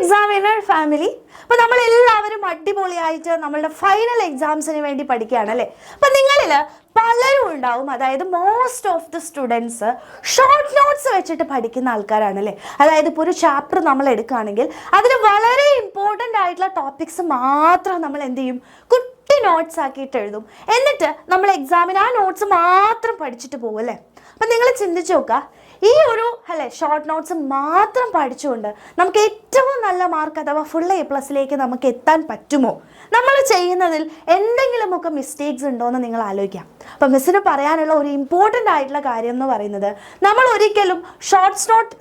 examiner family. അപ്പോൾ നമ്മൾ എല്ലാവരും അടിപൊളിയായിട്ട് നമ്മളുടെ ഫൈനൽ എക്സാംസിന് വേണ്ടി പഠിക്കുകയാണ് അല്ലേ. അപ്പോൾ നിങ്ങളിൽ പലരും ഉണ്ടാവും, അതായത് most of the students short notes വെച്ചിട്ട് പഠിക്കുന്ന ആൾക്കാരാണ് അല്ലേ. അതായത് ഇപ്പോൾ ഒരു ചാപ്റ്റർ നമ്മൾ എടുക്കുകയാണെങ്കിൽ അതിൽ വളരെ ഇമ്പോർട്ടൻ്റ് ആയിട്ടുള്ള ടോപ്പിക്സ് മാത്രം നമ്മൾ എന്ത് ചെയ്യും, കുട്ടി നോട്ട്സ് ആക്കിയിട്ട് എഴുതും. എന്നിട്ട് നമ്മൾ എക്സാമിന് ആ നോട്ട്സ് മാത്രം പഠിച്ചിട്ട് പോകും അല്ലേ. അപ്പം നിങ്ങൾ ചിന്തിച്ച് നോക്കുക, ഈ ഒരു ഷോർട്ട് നോട്ട്സ് മാത്രം പഠിച്ചുകൊണ്ട് നമുക്ക് ഏറ്റവും നല്ല മാർക്ക് അഥവാ ഫുൾ A+ലേക്ക് നമുക്ക് എത്താൻ പറ്റുമോ? നമ്മൾ ചെയ്യുന്നതിൽ എന്തെങ്കിലുമൊക്കെ മിസ്റ്റേക്സ് ഉണ്ടോ എന്ന് നിങ്ങൾ ആലോചിക്കാം. അപ്പം മിസ്സിന് പറയാനുള്ള ഒരു ഇമ്പോർട്ടൻ്റ് ആയിട്ടുള്ള കാര്യം എന്ന് പറയുന്നത്, നമ്മൾ ഒരിക്കലും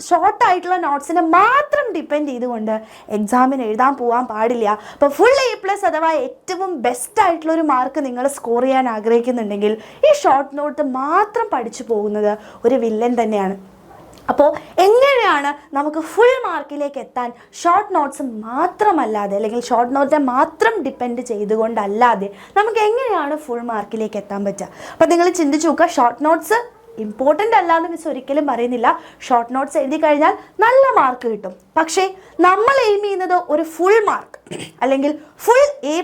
ഷോർട്ടായിട്ടുള്ള നോട്ട്സിനെ മാത്രം ഡിപ്പെൻഡ് ചെയ്തുകൊണ്ട് എക്സാമിന് എഴുതാൻ പോകാൻ പാടില്ല. അപ്പോൾ ഫുൾ A+ അഥവാ ഏറ്റവും ബെസ്റ്റ് ആയിട്ടുള്ള ഒരു മാർക്ക് നിങ്ങൾ സ്കോർ ചെയ്യാൻ ആഗ്രഹിക്കുന്നുണ്ടെങ്കിൽ ഈ ഷോർട്ട് നോട്ട് മാത്രം പഠിച്ചു പോകുന്നത് ഒരു വില്ലൻ തന്നെയാണ്. അപ്പോൾ എങ്ങനെയാണ് നമുക്ക് ഫുൾ മാർക്കിലേക്ക് എത്താൻ ഷോർട്ട് നോട്ട്സ് മാത്രമല്ലാതെ, അല്ലെങ്കിൽ ഷോർട്ട് നോട്ട്സിനെ മാത്രം ഡിപ്പെൻഡ് ചെയ്തുകൊണ്ടല്ലാതെ നമുക്ക് എങ്ങനെയാണ് ഫുൾ മാർക്കിലേക്ക് എത്താൻ പറ്റുക? അപ്പോൾ നിങ്ങൾ ചിന്തിച്ച് നോക്കുക, ഷോർട്ട് നോട്ട്സ് ഇമ്പോർട്ടൻ്റ് അല്ലാന്ന് മിസ് ഒരിക്കലും പറയുന്നില്ല. ഷോർട്ട് നോട്ട്സ് എഴുതി കഴിഞ്ഞാൽ നല്ല മാർക്ക് കിട്ടും. പക്ഷേ നമ്മൾ എയിം ചെയ്യുന്നത് ഒരു ഫുൾ മാർക്ക് അല്ലെങ്കിൽ ഫുൾ A+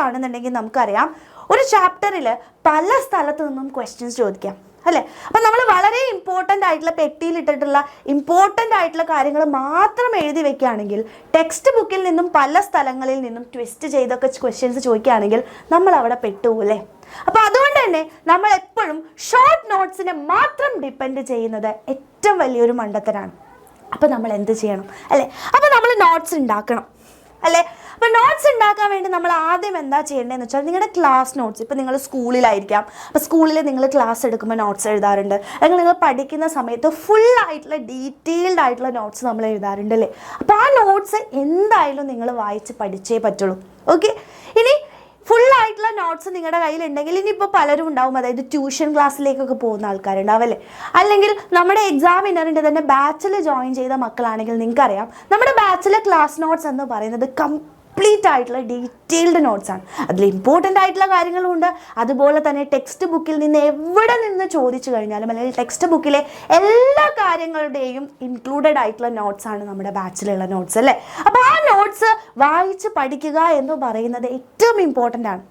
ആണെന്നുണ്ടെങ്കിൽ നമുക്കറിയാം ഒരു ചാപ്റ്ററിൽ പല സ്ഥലത്തു നിന്നും ക്വസ്റ്റ്യൻസ് ചോദിക്കാം അല്ലേ. അപ്പം നമ്മൾ വളരെ ഇമ്പോർട്ടൻ്റ് ആയിട്ടുള്ള പെട്ടിയിലിട്ടിട്ടുള്ള ഇമ്പോർട്ടൻ്റ് ആയിട്ടുള്ള കാര്യങ്ങൾ മാത്രം എഴുതി വെക്കുകയാണെങ്കിൽ, ടെക്സ്റ്റ് ബുക്കിൽ നിന്നും പല സ്ഥലങ്ങളിൽ നിന്നും ട്വിസ്റ്റ് ചെയ്തൊക്കെ ക്വസ്റ്റ്യൻസ് ചോദിക്കുകയാണെങ്കിൽ നമ്മൾ അവിടെ പെട്ടുപോകും. അപ്പോൾ അതുകൊണ്ട് തന്നെ നമ്മൾ എപ്പോഴും ഷോർട്ട് നോട്ട്സിനെ മാത്രം ഡിപ്പെൻഡ് ചെയ്യുന്നത് ഏറ്റവും വലിയൊരു മണ്ടത്തരാണ്. അപ്പോൾ നമ്മൾ എന്ത് ചെയ്യണം അല്ലേ? അപ്പോൾ നമ്മൾ നോട്ട്സ് ഉണ്ടാക്കണം അല്ലേ. അപ്പോൾ നോട്ട്സ് ഉണ്ടാക്കാൻ വേണ്ടി നമ്മൾ ആദ്യം എന്താ ചെയ്യേണ്ടതെന്ന് വെച്ചാൽ, നിങ്ങളുടെ ക്ലാസ് നോട്ട്സ്, ഇപ്പോൾ നിങ്ങൾ സ്കൂളിലായിരിക്കാം, അപ്പോൾ സ്കൂളിൽ നിങ്ങൾ ക്ലാസ് എടുക്കുമ്പോൾ നോട്ട്സ് എഴുതാറുണ്ട്, അല്ലെങ്കിൽ നിങ്ങൾ പഠിക്കുന്ന സമയത്ത് ഫുൾ ആയിട്ടുള്ള ഡീറ്റെയിൽഡ് ആയിട്ടുള്ള നോട്ട്സ് നമ്മൾ എഴുതാറുണ്ട് അല്ലേ. അപ്പോൾ ആ നോട്ട്സ് എന്തായാലും നിങ്ങൾ വായിച്ച് പഠിച്ചേ പറ്റുള്ളൂ. ഓക്കെ, ഇനി ഫുൾ ആയിട്ടുള്ള നോട്ട്സ് നിങ്ങളുടെ കയ്യിലുണ്ടെങ്കിൽ ഇനിയിപ്പോൾ പലരും ഉണ്ടാവും, അതായത് ട്യൂഷൻ ക്ലാസ്സിലേക്കൊക്കെ പോകുന്ന ആൾക്കാരുണ്ടാവും അല്ലേ. അല്ലെങ്കിൽ നമ്മുടെ എക്സാമിനറിൻ്റെ തന്നെ ബാച്ചിൽ ജോയിൻ ചെയ്ത മക്കളാണെങ്കിൽ നിങ്ങൾക്കറിയാം, നമ്മുടെ ബാച്ചിലെ ക്ലാസ് നോട്ട്സ് എന്ന് പറയുന്നത് കംപ്ലീറ്റ് ആയിട്ടുള്ള ഡീറ്റെയിൽഡ് നോട്ട്സ് ആണ്. അതിൽ ഇമ്പോർട്ടൻ്റ് ആയിട്ടുള്ള കാര്യങ്ങളുണ്ട്, അതുപോലെ തന്നെ ടെക്സ്റ്റ് ബുക്കിൽ നിന്ന് എവിടെ നിന്ന് ചോദിച്ചു കഴിഞ്ഞാലും, അല്ലെങ്കിൽ ടെക്സ്റ്റ് ബുക്കിലെ എല്ലാ കാര്യങ്ങളുടെയും ഇൻക്ലൂഡഡ് ആയിട്ടുള്ള നോട്ട്സ് ആണ് നമ്മുടെ ബാച്ചിലുള്ള നോട്ട്സ് അല്ലേ. അപ്പോൾ ആ നോട്ട്സ് വായിച്ച് പഠിക്കുക എന്ന് പറയുന്നത് ഏറ്റവും ഇമ്പോർട്ടൻ്റ് ആണ്.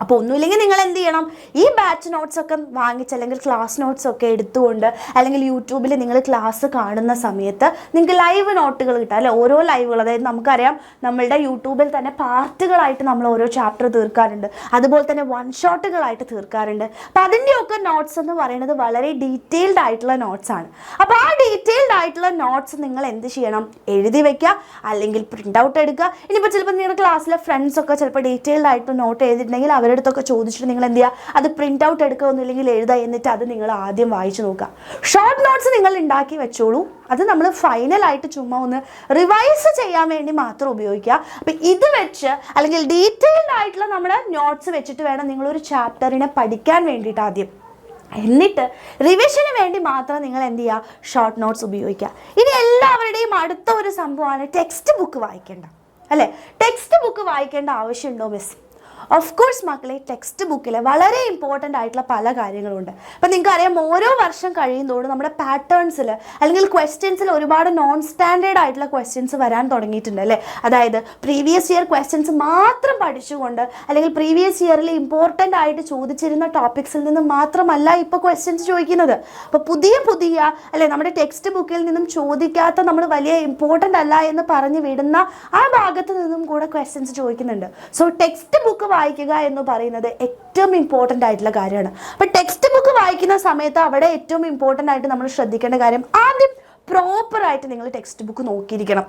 അപ്പോൾ ഒന്നുമില്ലെങ്കിൽ നിങ്ങൾ എന്ത് ചെയ്യണം, ഈ ബാച്ച് നോട്ട്സ് ഒക്കെ വാങ്ങിച്ച്, അല്ലെങ്കിൽ ക്ലാസ് നോട്ട്സ് ഒക്കെ എടുത്തുകൊണ്ട്, അല്ലെങ്കിൽ യൂട്യൂബിൽ നിങ്ങൾ ക്ലാസ് കാണുന്ന സമയത്ത് നിങ്ങൾക്ക് ലൈവ് നോട്ടുകൾ കിട്ടുക അല്ലെ. ഓരോ ലൈവുകൾ, അതായത് നമുക്കറിയാം നമ്മളുടെ യൂട്യൂബിൽ തന്നെ പാർട്ടുകളായിട്ട് നമ്മൾ ഓരോ ചാപ്റ്റർ തീർക്കാറുണ്ട്, അതുപോലെ തന്നെ വൺ ഷോട്ടുകളായിട്ട് തീർക്കാറുണ്ട്. അപ്പോൾ അതിൻ്റെയൊക്കെ നോട്ട്സ് എന്ന് പറയുന്നത് വളരെ ഡീറ്റെയിൽഡ് ആയിട്ടുള്ള നോട്ട്സ് ആണ്. അപ്പോൾ ആ ഡീറ്റെയിൽഡ് ആയിട്ടുള്ള നോട്ട്സ് നിങ്ങൾ എന്ത് ചെയ്യണം, എഴുതി വെക്കുക, അല്ലെങ്കിൽ പ്രിൻ്റ് ഔട്ട് എടുക്കുക. ഇനിയിപ്പോൾ ചിലപ്പോൾ നിങ്ങളുടെ ക്ലാസ്സിലെ ഫ്രണ്ട്സൊക്കെ ചിലപ്പോൾ ഡീറ്റെയിൽഡ് ആയിട്ട് നോട്ട് എഴുതിയിട്ടുണ്ടെങ്കിൽ അടുത്തൊക്കെ ചോദിച്ചിട്ട് നിങ്ങൾ എന്ത് ചെയ്യുക, അത് പ്രിൻ്റ് ഔട്ട് എടുക്കുക, ഒന്നുമില്ലെങ്കിൽ എഴുതുക, എന്നിട്ട് അത് നിങ്ങൾ ആദ്യം വായിച്ചു നോക്കുക. ഷോർട്ട് നോട്ട്സ് നിങ്ങൾ ഉണ്ടാക്കി വെച്ചോളൂ, അത് നമ്മൾ ഫൈനലായിട്ട് ചുമ്മാ ഒന്ന് റിവൈസ് ചെയ്യാൻ വേണ്ടി മാത്രം ഉപയോഗിക്കുക. അപ്പം ഇത് വെച്ച്, അല്ലെങ്കിൽ ഡീറ്റെയിൽഡ് ആയിട്ടുള്ള നമ്മുടെ നോട്ട്സ് വെച്ചിട്ട് വേണം നിങ്ങളൊരു ചാപ്റ്ററിനെ പഠിക്കാൻ വേണ്ടിയിട്ട് ആദ്യം. എന്നിട്ട് റിവിഷന് വേണ്ടി മാത്രം നിങ്ങൾ എന്ത് ചെയ്യുക, ഷോർട്ട് നോട്ട്സ് ഉപയോഗിക്കുക. ഇനി എല്ലാവരുടെയും അടുത്ത ഒരു സംഭവമാണ് ടെക്സ്റ്റ് ബുക്ക് വായിക്കേണ്ട അല്ലേ. ടെക്സ്റ്റ് ബുക്ക് വായിക്കേണ്ട ആവശ്യമുണ്ടോ മിസ്? ഓഫ് കോഴ്സ് മക്കളെ, ടെക്സ്റ്റ് ബുക്കിൽ വളരെ ഇമ്പോർട്ടൻ്റ് ആയിട്ടുള്ള പല കാര്യങ്ങളുണ്ട്. അപ്പം നിങ്ങൾക്കറിയാം, ഓരോ വർഷം കഴിയുന്നതോട് നമ്മുടെ പാറ്റേൺസിൽ അല്ലെങ്കിൽ ക്വസ്റ്റ്യൻസിൽ ഒരുപാട് നോൺ സ്റ്റാൻഡേർഡ് ആയിട്ടുള്ള ക്വസ്റ്റ്യൻസ് വരാൻ തുടങ്ങിയിട്ടുണ്ട് അല്ലേ. അതായത് പ്രീവിയസ് ഇയർ ക്വസ്റ്റ്യൻസ് മാത്രം പഠിച്ചുകൊണ്ട്, അല്ലെങ്കിൽ പ്രീവിയസ് ഇയറിൽ ഇമ്പോർട്ടൻ്റ് ആയിട്ട് ചോദിച്ചിരുന്ന ടോപ്പിക്സിൽ നിന്ന് മാത്രമല്ല ഇപ്പോൾ ക്വസ്റ്റ്യൻസ് ചോദിക്കുന്നത്. അപ്പോൾ പുതിയ അല്ലെ, നമ്മുടെ ടെക്സ്റ്റ് ബുക്കിൽ നിന്നും ചോദിക്കാത്ത, നമ്മൾ വലിയ ഇമ്പോർട്ടൻ്റ് അല്ല എന്ന് പറഞ്ഞ് വിടുന്ന ആ ഭാഗത്ത് നിന്നും കൂടെ ക്വസ്റ്റ്യൻസ് ചോദിക്കുന്നുണ്ട്. സോ ടെക്സ്റ്റ് ബുക്ക് വായിക്കുക എന്ന് പറയുന്നത് ഏറ്റവും ഇമ്പോർട്ടൻ്റ് ആയിട്ടുള്ള കാര്യമാണ്. അപ്പോൾ ടെക്സ്റ്റ് ബുക്ക് വായിക്കുന്ന സമയത്ത് അവിടെ ഏറ്റവും ഇമ്പോർട്ടൻ്റ് ആയിട്ട് നമ്മൾ ശ്രദ്ധിക്കേണ്ട കാര്യം, ആദ്യം പ്രോപ്പറായിട്ട് നിങ്ങൾ ടെക്സ്റ്റ് ബുക്ക് നോക്കിയിരിക്കണം.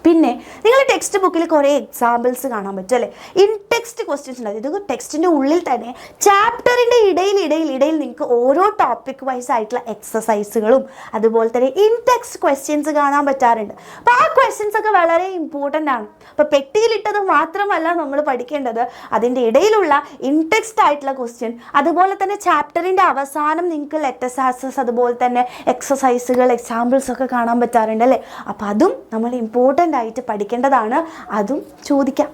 പിന്നെ നിങ്ങൾ ടെക്സ്റ്റ് ബുക്കിൽ കുറേ എക്സാമ്പിൾസ് കാണാൻ പറ്റും അല്ലേ. ഇൻ ടെക്സ്റ്റ് ക്വസ്റ്റ്യൻസ് ഉണ്ട്, ഇത് ടെക്സ്റ്റിൻ്റെ ഉള്ളിൽ തന്നെ ചാപ്റ്ററിൻ്റെ ഇടയിൽ നിങ്ങൾക്ക് ഓരോ ടോപ്പിക് വൈസ് ആയിട്ടുള്ള എക്സസൈസുകളും അതുപോലെ തന്നെ ഇൻ ടെക്സ്റ്റ് ക്വസ്റ്റ്യൻസ് കാണാൻ പറ്റാറുണ്ട്. അപ്പോൾ ആ ക്വസ്റ്റ്യൻസ് ഒക്കെ വളരെ ഇമ്പോർട്ടൻ്റ് ആണ്. അപ്പോൾ പെട്ടിയിലിട്ടത് മാത്രമല്ല നമ്മൾ പഠിക്കേണ്ടത്, അതിൻ്റെ ഇടയിലുള്ള ഇൻ ടെക്സ്റ്റ് ആയിട്ടുള്ള ക്വസ്റ്റ്യൻ, അതുപോലെ തന്നെ ചാപ്റ്ററിൻ്റെ അവസാനം നിങ്ങൾക്ക് ലെറ്റസ് ആൻസേഴ്സ്, അതുപോലെ തന്നെ എക്സസൈസുകൾ, എക്സാമ്പിൾസ് ഒക്കെ കാണാൻ പറ്റാറുണ്ട് അല്ലേ. അപ്പോൾ അതും നമ്മൾ ഇമ്പോർട്ടൻ്റ് ആയിട്ട് പഠിക്കേണ്ടതാണ്, അതും ചോദിക്കാം.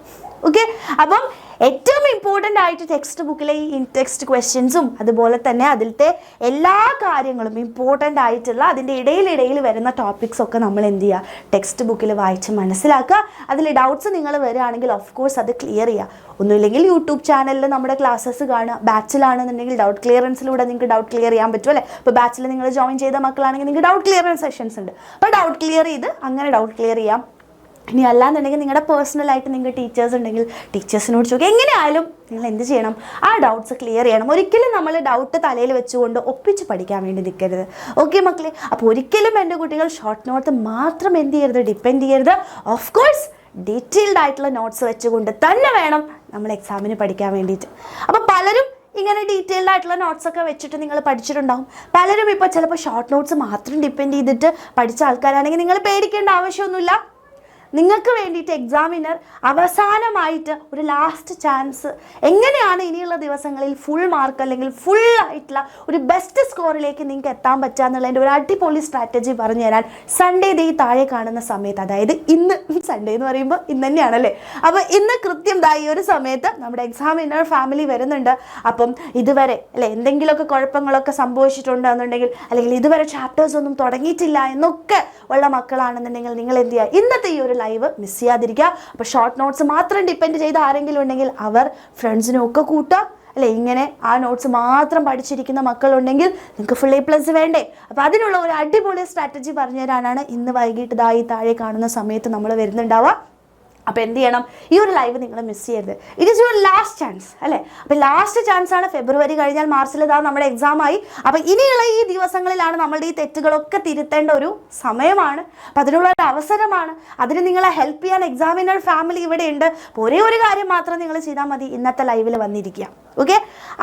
ഓക്കെ, അപ്പം ഏറ്റവും ഇമ്പോർട്ടൻ്റ് ആയിട്ട് ടെക്സ്റ്റ് ബുക്കിലെ ഈ ടെക്സ്റ്റ് ക്വസ്റ്റ്യൻസും അതുപോലെ തന്നെ അതിലത്തെ എല്ലാ കാര്യങ്ങളും ഇമ്പോർട്ടൻ്റ് ആയിട്ടുള്ള അതിൻ്റെ ഇടയിൽ വരുന്ന ടോപ്പിക്സ് ഒക്കെ നമ്മൾ എന്ത് ചെയ്യുക, ടെക്സ്റ്റ് ബുക്കിൽ വായിച്ച് മനസ്സിലാക്കുക. അതിൽ ഡൗട്ട്സ് നിങ്ങൾ വരികയാണെങ്കിൽ ഓഫ് കോഴ്സ് അത് ക്ലിയർ ചെയ്യുക. ഒന്നുമില്ലെങ്കിൽ യൂട്യൂബ് ചാനലിൽ നമ്മുടെ ക്ലാസ്സസ് കാണുക. ബാച്ചിലാണെന്നുണ്ടെങ്കിൽ ഡൗട്ട് ക്ലിയറൻസിലൂടെ നിങ്ങൾക്ക് ഡൗട്ട് ക്ലിയർ ചെയ്യാൻ പറ്റും അല്ലേ. ഇപ്പോൾ ബാച്ചിൽ നിങ്ങൾ ജോയിൻ ചെയ്ത മക്കളാണെങ്കിൽ നിങ്ങൾക്ക് ഡൗട്ട് ക്ലിയറൻസ് സെഷൻസ് ഉണ്ട്. അപ്പോൾ ഡൗട്ട് ക്ലിയർ ചെയ്ത് അങ്ങനെ ഡൗട്ട് ക്ലിയർ ചെയ്യാം. ഇനി അല്ലാന്നുണ്ടെങ്കിൽ നിങ്ങളുടെ പേഴ്സണലായിട്ട് നിങ്ങൾക്ക് ടീച്ചേഴ്സ് ഉണ്ടെങ്കിൽ ടീച്ചേഴ്സിനോട് ചോദിക്കുക. എങ്ങനെയായാലും നിങ്ങൾ എന്ത് ചെയ്യണം, ആ ഡൗട്ട്സ് ക്ലിയർ ചെയ്യണം. ഒരിക്കലും നമ്മൾ ഡൗട്ട് തലയിൽ വെച്ചുകൊണ്ട് ഒപ്പിച്ച് പഠിക്കാൻ വേണ്ടി നിൽക്കരുത്. ഓക്കെ മക്കളെ, അപ്പോൾ ഒരിക്കലും എൻ്റെ കുട്ടികൾ ഷോർട്ട് നോട്ട് മാത്രം എന്ത് ചെയ്യരുത്, ഡിപ്പെൻഡ് ചെയ്യരുത്. ഓഫ് കോഴ്സ് ഡീറ്റെയിൽഡ് ആയിട്ടുള്ള നോട്ട്സ് വെച്ചുകൊണ്ട് തന്നെ വേണം നമ്മൾ എക്സാമിന് പഠിക്കാൻ വേണ്ടിയിട്ട്. അപ്പോൾ പലരും ഇങ്ങനെ ഡീറ്റെയിൽഡ് ആയിട്ടുള്ള നോട്ട്സ് ഒക്കെ വെച്ചിട്ട് നിങ്ങൾ പഠിച്ചിട്ടുണ്ടാവും. പലരും ഇപ്പോൾ ചിലപ്പോൾ ഷോർട്ട് നോട്ട്സ് മാത്രം ഡിപ്പെൻഡ് ചെയ്തിട്ട് പഠിച്ച ആൾക്കാരാണെങ്കിൽ നിങ്ങൾ പേടിക്കേണ്ട ആവശ്യമൊന്നുമില്ല. നിങ്ങൾക്ക് വേണ്ടിയിട്ട് എക്സാമിനർ അവസാനമായിട്ട് ഒരു ലാസ്റ്റ് ചാൻസ് എങ്ങനെയാണ് ഇനിയുള്ള ദിവസങ്ങളിൽ ഫുൾ മാർക്ക് അല്ലെങ്കിൽ ഫുൾ ആയിട്ടുള്ള ഒരു ബെസ്റ്റ് സ്കോറിലേക്ക് നിങ്ങൾക്ക് എത്താൻ പറ്റുക എന്നുള്ളതിൻ്റെ ഒരു അടിപൊളി സ്ട്രാറ്റജി പറഞ്ഞു തരാൻ സൺഡേ ഈ താഴെ കാണുന്ന സമയത്ത്, അതായത് ഇന്ന്, സൺഡേ എന്ന് പറയുമ്പോൾ ഇന്ന് തന്നെയാണല്ലേ, അപ്പോൾ ഇന്ന് കൃത്യം ഈ ഒരു സമയത്ത് നമ്മുടെ എക്സാമിനർ ഫാമിലി വരുന്നുണ്ട്. അപ്പം ഇതുവരെ അല്ലെ എന്തെങ്കിലുമൊക്കെ കുഴപ്പങ്ങളൊക്കെ സംഭവിച്ചിട്ടുണ്ടെന്നുണ്ടെങ്കിൽ അല്ലെങ്കിൽ ഇതുവരെ ചാപ്റ്റേഴ്സ് ഒന്നും തുടങ്ങിയിട്ടില്ല എന്നൊക്കെ ഉള്ള മക്കളാണെന്നുണ്ടെങ്കിൽ നിങ്ങൾ എന്ത് ചെയ്യുക, ഇന്നത്തെ ഈ ഒരു ലൈവ് മിസ് ചെയ്യാതിരിക്കുക. അപ്പോൾ ഷോർട്ട് നോട്ട്സ് മാത്രം ഡിപ്പെൻഡ് ചെയ്ത് ആരെങ്കിലും ഉണ്ടെങ്കിൽ അവർ ഫ്രണ്ട്സിനും ഒക്കെ കൂട്ടുക അല്ലേ. ഇങ്ങനെ ആ നോട്ട്സ് മാത്രം പഠിച്ചിരിക്കുന്ന മക്കളുണ്ടെങ്കിൽ നിങ്ങൾക്ക് ഫുൾ A+ വേണ്ടേ. അപ്പോൾ അതിനുള്ള ഒരു അടിപൊളി സ്ട്രാറ്റജി പറഞ്ഞു തരാനാണ് ഇന്ന് വൈകിട്ട് ഈ താഴെ കാണുന്ന സമയത്ത് നമ്മൾ വരുന്നുണ്ടാവുക. അപ്പോൾ എന്ത് ചെയ്യണം, ഈ ഒരു ലൈവ് നിങ്ങൾ മിസ് ചെയ്യരുത്. It is your last chance അല്ലേ. അപ്പോൾ ലാസ്റ്റ് ചാൻസ് ആണ്. ഫെബ്രുവരി കഴിഞ്ഞാൽ മാർച്ചിൽ നമ്മുടെ എക്സാം ആയി. അപ്പോൾ ഇനിയുള്ള ഈ ദിവസങ്ങളിലാണ് നമ്മളുടെ ഈ തെറ്റുകളൊക്കെ തിരുത്തേണ്ട ഒരു സമയമാണ്. അപ്പോൾ അതിനുള്ള ഒരു അവസരമാണ്. അതിന് നിങ്ങളെ ഹെൽപ്പ് ചെയ്യാൻ എക്സാമിനർ ഫാമിലി ഇവിടെ ഉണ്ട്. അപ്പോൾ ഒരേ ഒരു കാര്യം മാത്രം നിങ്ങൾ ചെയ്താൽ മതി, ഇന്നത്തെ ലൈവിൽ വന്നിരിക്കുക. ഓക്കെ,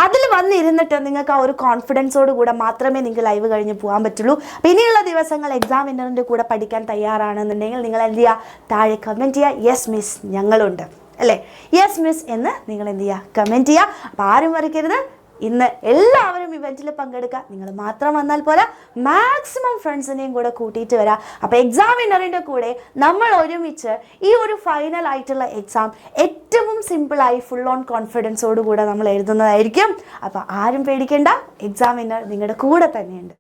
അതിൽ വന്നിരുന്നിട്ട് നിങ്ങൾക്ക് ആ ഒരു കോൺഫിഡൻസോട് കൂടെ മാത്രമേ നിങ്ങൾക്ക് ലൈവ് കഴിഞ്ഞ് പോകാൻ പറ്റുള്ളൂ. അപ്പോൾ ഇനിയുള്ള ദിവസങ്ങൾ എക്സാമിനറിൻ്റെ കൂടെ പഠിക്കാൻ തയ്യാറാണെന്നുണ്ടെങ്കിൽ നിങ്ങൾ എന്ത് ചെയ്യുക, താഴെ കമൻറ്റ് ചെയ്യുക, യെസ് മിസ് ഞങ്ങളുണ്ട് അല്ലേ, യെസ് മിസ് എന്ന് നിങ്ങൾ എന്ത് ചെയ്യുക, കമൻറ്റ് ചെയ്യുക. അപ്പോൾ ആരും മറിക്കരുത്, ഇന്ന് എല്ലാവരും ഇവൻറ്റിൽ പങ്കെടുക്കുക. നിങ്ങൾ മാത്രം വന്നാൽ പോലെ മാക്സിമം ഫ്രണ്ട്സിനെയും കൂടെ കൂട്ടിയിട്ട് വരാം. അപ്പോൾ എക്സാമിനറിൻ്റെ കൂടെ നമ്മൾ ഒരുമിച്ച് ഈ ഒരു ഫൈനൽ ആയിട്ടുള്ള എക്സാം ഏറ്റവും സിമ്പിളായി ഫുൾ ഓൺ കോൺഫിഡൻസോട് കൂടെ നമ്മൾ എഴുതുന്നതായിരിക്കും. അപ്പോൾ ആരും പേടിക്കേണ്ട, എക്സാമിനർ നിങ്ങളുടെ കൂടെ തന്നെയുണ്ട്.